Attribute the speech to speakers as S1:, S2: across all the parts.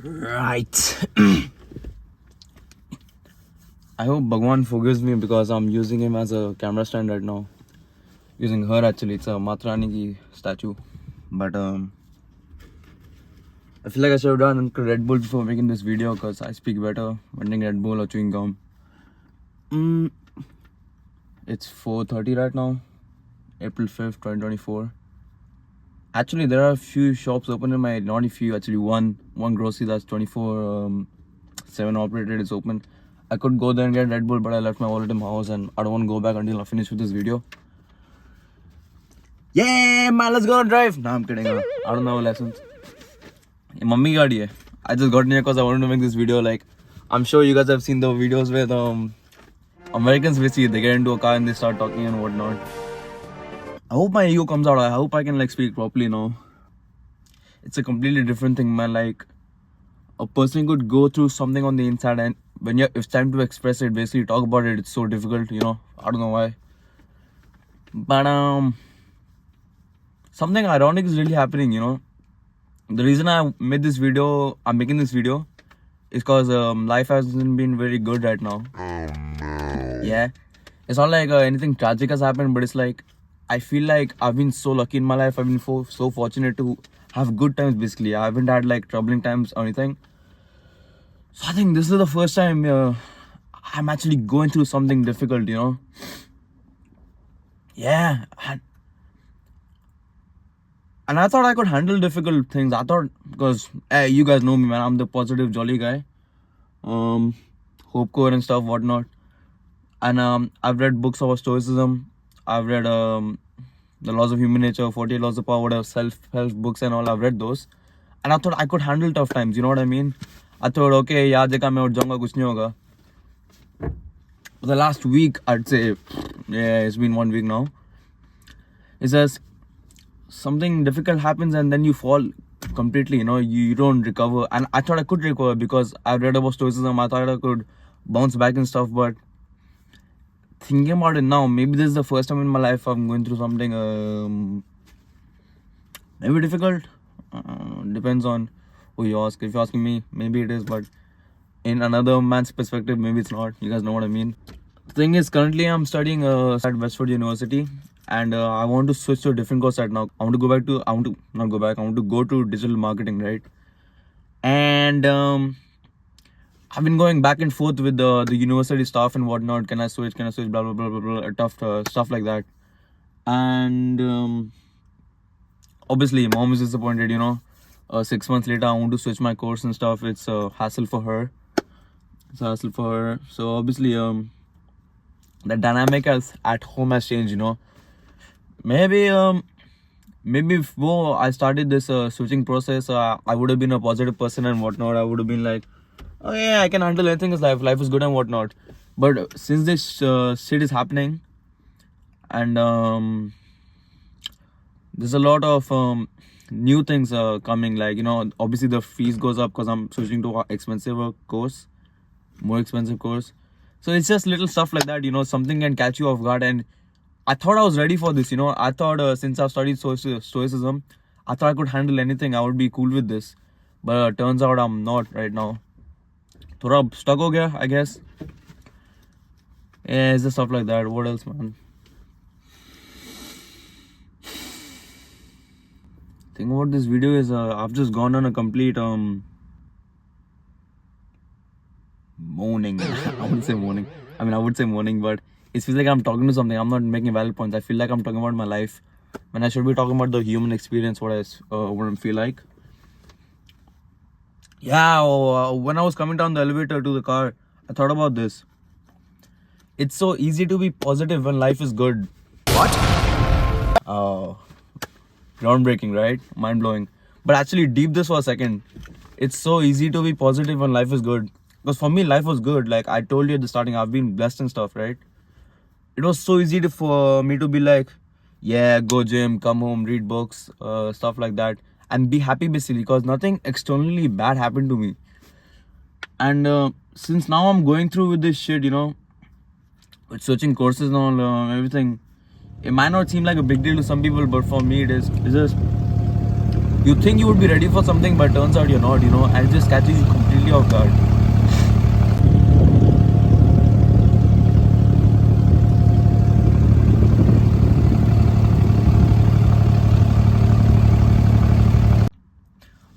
S1: Right. I hope Bhagwan forgives me because I'm using him as a camera stand right now. Using her actually, it's a Matrani ki statue. But I feel like I should have done Red Bull before making this video because I speak better when drinking Red Bull or chewing gum. It's 4:30 right now, April 5th, 2024. Actually, there are a few shops open in my, not a few, actually one grocery that's 24/7 operated is open. I could go there and get Red Bull, but I left my wallet in my house and I don't want to go back until I finish with this video. Yeah, man, let's go on a drive. Nah, I'm kidding. I don't have lessons. Mummy gaadi hai. I just got in here because I wanted to make this video. Like, I'm sure you guys have seen the videos where the Americans basically they get into a car and they start talking and whatnot. I hope my ego comes out. I hope I can like speak properly now. It's a completely different thing, man. Like, a person could go through something on the inside and when it's time to express it, basically talk about it, it's so difficult, you know. I don't know why. But something ironic is really happening, you know. The reason I'm making this video is because life hasn't been very good right now. Yeah. It's not like anything tragic has happened, but it's like I feel like I've been so lucky in my life. I've been so fortunate to have good times basically. I haven't had like troubling times or anything. So I think this is the first time I'm actually going through something difficult, you know. Yeah. And I thought I could handle difficult things. I thought, because you guys know me, man. I'm the positive, jolly guy. Hope core and stuff, whatnot. And I've read books about stoicism. I've read The Laws of Human Nature, 48 Laws of Power, whatever, self-help books and all. I've read those. And I thought I could handle tough times, you know what I mean? I thought, okay, yaad dekha main uth jaunga, kuch nahi hoga. The last week, I'd say, yeah, it's been 1 week now. It says something difficult happens and then you fall completely, you know, you don't recover. And I thought I could recover because I've read about stoicism. I thought I could bounce back and stuff, but thinking about it now, maybe this is the first time in my life I'm going through something maybe difficult. Depends on who you ask. If you're asking me, maybe it is, but in another man's perspective, maybe it's not. You guys know what I mean. The thing is, currently I'm studying at Westwood University, and I want to switch to a different course right now. I want to go to digital marketing, right? And I've been going back and forth with the university staff and whatnot. Can I switch, blah blah blah blah blah, tough stuff like that. And obviously mom is disappointed, you know. 6 months later I want to switch my course and stuff. It's a hassle for her. So obviously the dynamic at home has changed, you know. Maybe before I started this switching process, I would have been a positive person and whatnot. I would have been like, oh yeah, I can handle anything in life is good and whatnot. But since this shit is happening, and there's a lot of new things coming, like, you know, obviously the fees goes up because I'm switching to more expensive course. So it's just little stuff like that, you know. Something can catch you off guard, and I thought I was ready for this, you know. I thought since I've studied stoicism, I thought I could handle anything. I would be cool with this. But turns out I'm not right now. Thoda stuck ho gaya, I guess. Yeah, it's just stuff like that. What else, man? Thing about this video is I've just gone on a complete moaning. I wouldn't say moaning. I mean, I would say moaning, but it feels like I'm talking to something. I'm not making valid points. I feel like I'm talking about my life when I should be talking about the human experience, what I feel like. Yeah, when I was coming down the elevator to the car, I thought about this. It's so easy to be positive when life is good. What? Oh, groundbreaking, right? Mind-blowing. But actually, deep this for a second. It's so easy to be positive when life is good. Because for me, life was good. Like I told you at the starting, I've been blessed and stuff, right? It was so easy for me to be like, yeah, go gym, come home, read books, stuff like that, and be happy basically, because nothing externally bad happened to me. And since now I'm going through with this shit, you know, with switching courses and all, everything, it might not seem like a big deal to some people, but for me it is. It's just You think you would be ready for something, but turns out you're not, you know, and it just catches you completely off guard.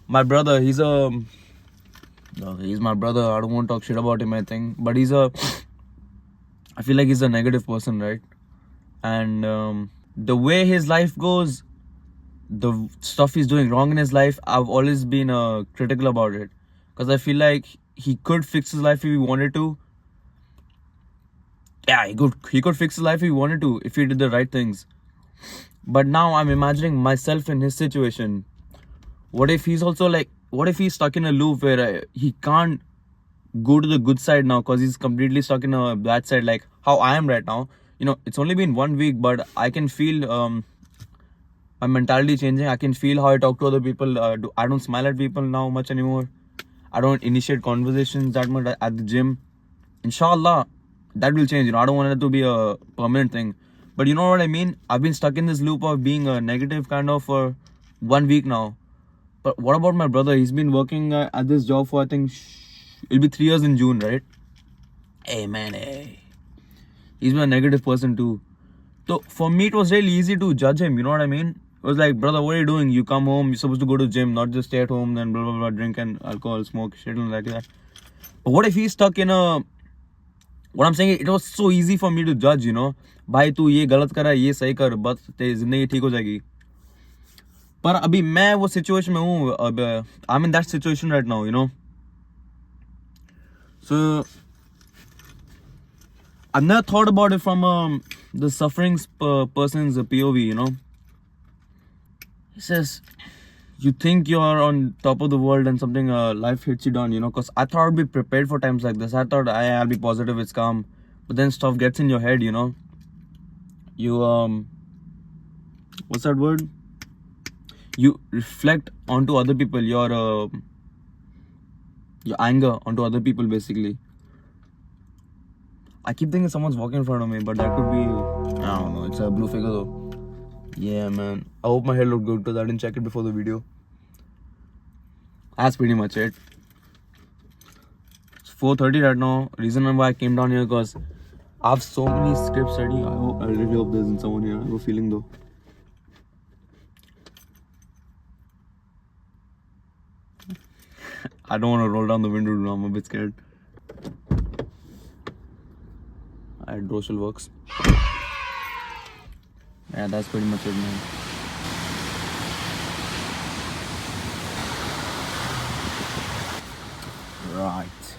S1: My brother, he's my brother. I don't want to talk shit about him, I think, but I feel like he's a negative person, right? And the way his life goes, the stuff he's doing wrong in his life, I've always been critical about it, because I feel like he could fix his life if he wanted to. Yeah, he could fix his life if he wanted to, if he did the right things. But now I'm imagining myself in his situation. What if he's also like, what if he's stuck in a loop where he can't go to the good side now because he's completely stuck in a bad side, like how I am right now. You know, it's only been 1 week, but I can feel my mentality changing. I can feel how I talk to other people. I don't smile at people now much anymore. I don't initiate conversations that much at the gym. Inshallah, that will change. You know, I don't want it to be a permanent thing. But you know what I mean? I've been stuck in this loop of being a negative kind of for 1 week now. But what about my brother? He's been working at this job for, I think, it'll be 3 years in June, right? Hey, man, hey. He's been a negative person too. So for me, it was really easy to judge him. You know what I mean? It was like, brother, what are you doing? You come home, you're supposed to go to the gym, not just stay at home, then blah, blah, blah, drink and alcohol, smoke, shit and like that. But what if he's stuck in a... What I'm saying, it was so easy for me to judge, you know. भाई तू ये गलत कर रहा है, ये सही कर, बस तेरी जिंदगी ठीक हो जाएगी. पर अभी मैं वो सिचुएशन में हूँ. अब I am in that situation right now, you know. So I've never thought about it from the suffering person's POV, you know. He says, you think you're on top of the world and something, life hits you down, you know. Because I thought I'd be prepared for times like this. I thought I'll be positive, it's calm. But then stuff gets in your head, you know. You, what's that word? You reflect onto other people, your anger onto other people, basically. I keep thinking someone's walking in front of me, but that could be, I don't know, it's a blue figure though. Yeah, man. I hope my hair looked good because I didn't check it before the video. That's pretty much it. It's 4:30 right now. Reason why I came down here because I have so many scripts ready. I really hope there isn't someone here. I have a feeling though. I don't want to roll down the window now. I'm a bit scared. Hydroshell works. Yeah, that's pretty much it, man. Right.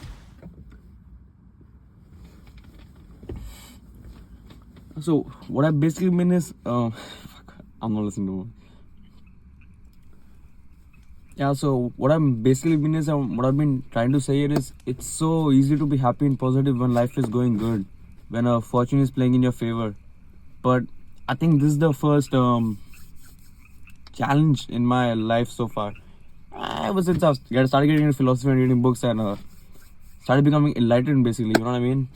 S1: So what I basically mean is, fuck, I'm not listening to it. Yeah, so what I'm basically mean is, what I've been trying to say here is, it's so easy to be happy and positive when life is going good, when fortune is playing in your favor. But I think this is the first challenge in my life so far. Ever since I started getting into philosophy and reading books and started becoming enlightened, basically, you know what I mean,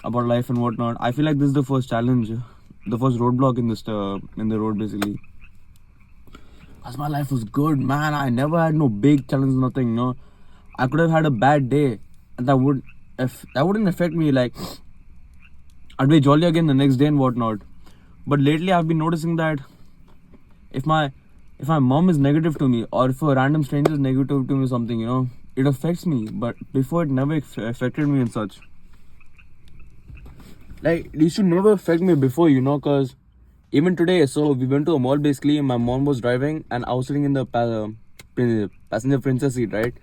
S1: about life and whatnot. I feel like this is the first challenge, the first roadblock in this in the road, basically. Because my life was good, man. I never had no big challenge, nothing, no. I could have had a bad day, and that wouldn't affect me. Like, I'd be jolly again the next day and whatnot. But lately, I've been noticing that if my mom is negative to me, or if a random stranger is negative to me, something, you know, it affects me. But before, it never affected me and such. Like, it used to never affect me before, you know, because even today, so we went to a mall basically, and my mom was driving, and I was sitting in the passenger princess seat, right?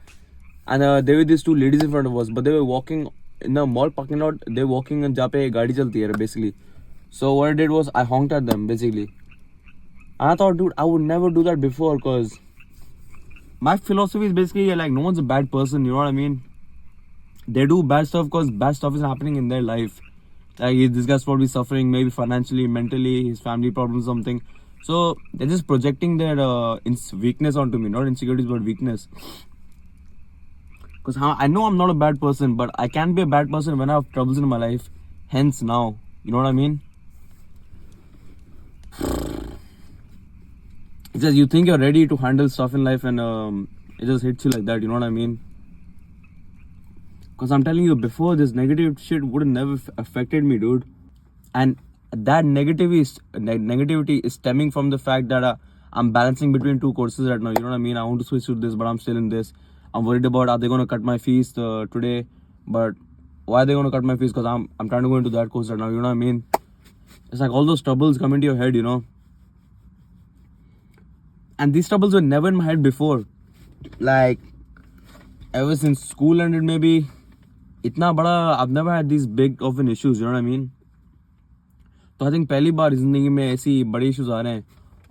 S1: And there were these two ladies in front of us, but they were walking in the mall parking lot. They were walking and jape gaadi chalti hai, basically. So what I did was I honked at them, basically. And I thought, dude, I would never do that before, because my philosophy is basically like, no one's a bad person, you know what I mean? They do bad stuff because bad stuff is happening in their life. Like, this guy's probably suffering, maybe financially, mentally, his family problems, something. So they're just projecting their weakness onto me, not insecurities, but weakness. Because I know I'm not a bad person, but I can be a bad person when I have troubles in my life. Hence now, you know what I mean? It's just you think you're ready to handle stuff in life, and it just hits you like that. You know what I mean? Because I'm telling you, before this negative shit would have never affected me, dude. And that negativity is stemming from the fact that I'm balancing between two courses right now. You know what I mean? I want to switch to this, but I'm still in this. I'm worried about, are they going to cut my fees today? But why are they going to cut my fees? Because I'm trying to go into that course right now. You know what I mean? It's like all those troubles come into your head, you know. And these troubles were never in my head before. Like, ever since school ended, maybe. I've never had these big of an issues, you know what I mean? तो I think पहली बार जिंदगी में ऐसी बड़े issues आ रहे हैं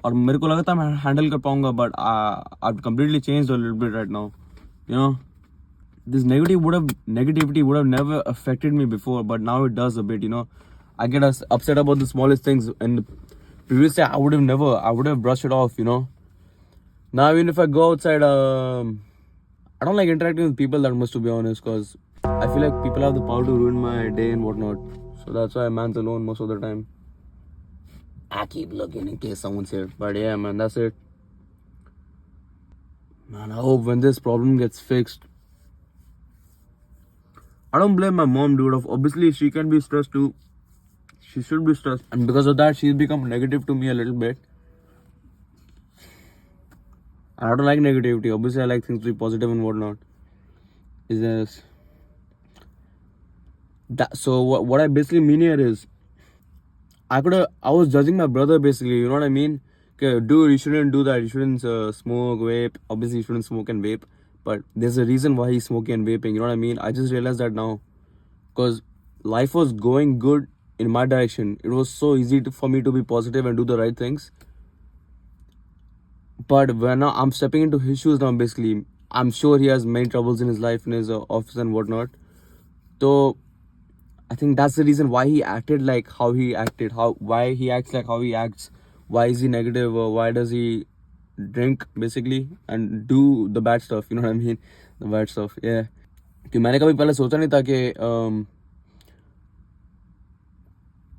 S1: और मेरे को लगा था मैं हैंडल कर पाऊंगा, but I completely changed a little bit right now. You know, this negativity would have never affected me before, but now it does a bit, you know. I get upset about the smallest things, and previously I would have brushed it off, you know. Now even if I go outside, I don't like interacting with people that much, to be honest, because I feel like people have the power to ruin my day and whatnot. So that's why man's alone most of the time. I keep looking in case someone's here, but yeah, man, that's it. Man, I hope when this problem gets fixed. I don't blame my mom, dude. Obviously, she can be stressed too. She should be stressed. And because of that, she's become negative to me a little bit. I don't like negativity. Obviously, I like things to be positive and whatnot. Is this... So what I basically mean here is, I was judging my brother basically, you know what I mean? Okay, dude, you shouldn't do that. You shouldn't smoke, vape. Obviously, you shouldn't smoke and vape. But there's a reason why he's smoking and vaping, you know what I mean? I just realized that now. Because life was going good in my direction. It was so easy for me to be positive and do the right things. But when now I'm stepping into his shoes now, basically, I'm sure he has many troubles in his life, in his office and whatnot. So I think that's the reason why he acted like how he acted, why he acts like how he acts, why is he negative, or why does he drink basically and do the bad stuff, you know what I mean? The bad stuff, yeah. कि मैंने कभी पहले सोचा नहीं था कि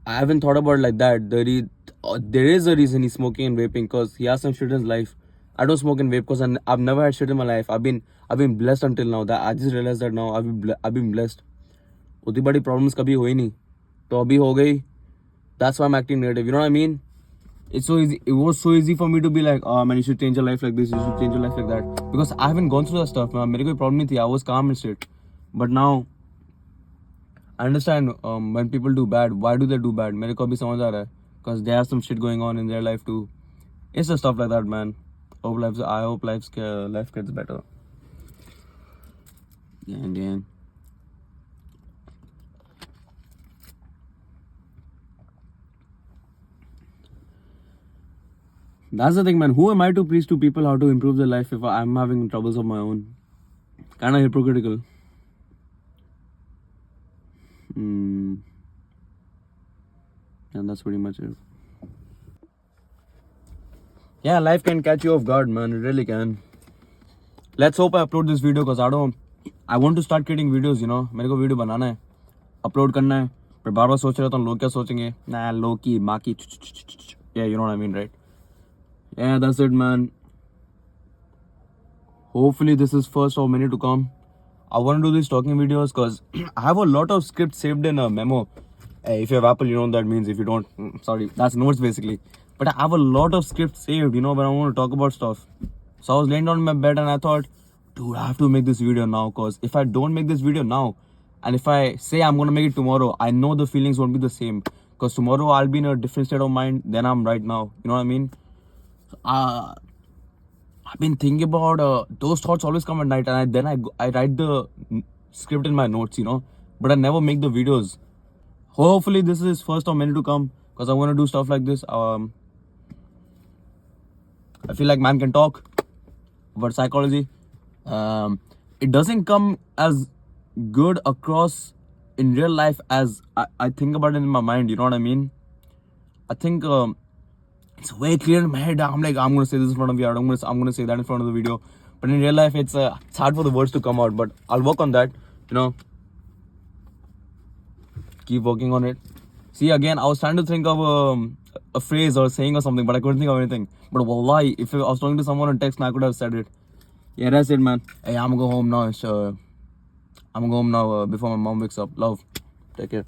S1: I haven't thought about it like that. There is a reason he's smoking and vaping, because he has some shit in his life. I don't smoke and vape because I've never had shit in my life. I've been blessed until now. That I just realized that now I've been blessed. उतनी बड़ी problems कभी हुई नहीं, तो अभी हो गई. That's why I'm acting negative, you know what I mean? It's so easy. It was so easy for me to be like, oh man, you should change your life like this, you should change your life like that, because I haven't gone through that stuff, man. मेरे कोई problem नहीं थी. I was calm and shit. But now I understand when people do bad, why do they do bad? मेरे को अभी समझ आ रहा है, because they have some shit going on in their life too. It's just stuff like that, man. I hope life gets better. Yeah. That's the thing, man. Who am I to preach to people how to improve their life if I'm having troubles of my own? Kind of hypocritical. And that's pretty much it. Yeah, life can catch you off guard, man. It really can. Let's hope I upload this video, because I want to start creating videos, you know. मेरे को video बनाना है, upload करना है, पर बार बार सोच रहा था लोग क्या सोचेंगे. Nah, लोग की माँ की. Yeah, you know what I mean, right? Yeah, that's it, man. Hopefully this is first of many to come. I want to do these talking videos because I have a lot of scripts saved in a memo. Hey, if you have Apple, you know what that means. If you don't, sorry, that's notes basically. But I have a lot of scripts saved, you know, when I want to talk about stuff. So I was laying down in my bed and I thought, dude, I have to make this video now, because if I don't make this video now, and if I say I'm going to make it tomorrow, I know the feelings won't be the same, because tomorrow I'll be in a different state of mind than I'm right now. You know what I mean? I've been thinking about those thoughts always come at night, and then I write the script in my notes, you know, but I never make the videos. Hopefully this is first of many to come, because I want to do stuff like this. I feel like man can talk about psychology. It doesn't come as good across in real life as I think about it in my mind, you know what I mean? I think it's way clear in my head. I'm like, I'm going to say this in front of you, I'm going to say that in front of the video. But in real life, it's hard for the words to come out. But I'll work on that, you know. Keep working on it. See, again, I was trying to think of a phrase or saying or something, but I couldn't think of anything. But wallahi, if I was talking to someone on text, I could have said it. Yeah, that's it, man. Hey, I'm gonna go home now. I'm gonna go home now before my mom wakes up. Love. Take care.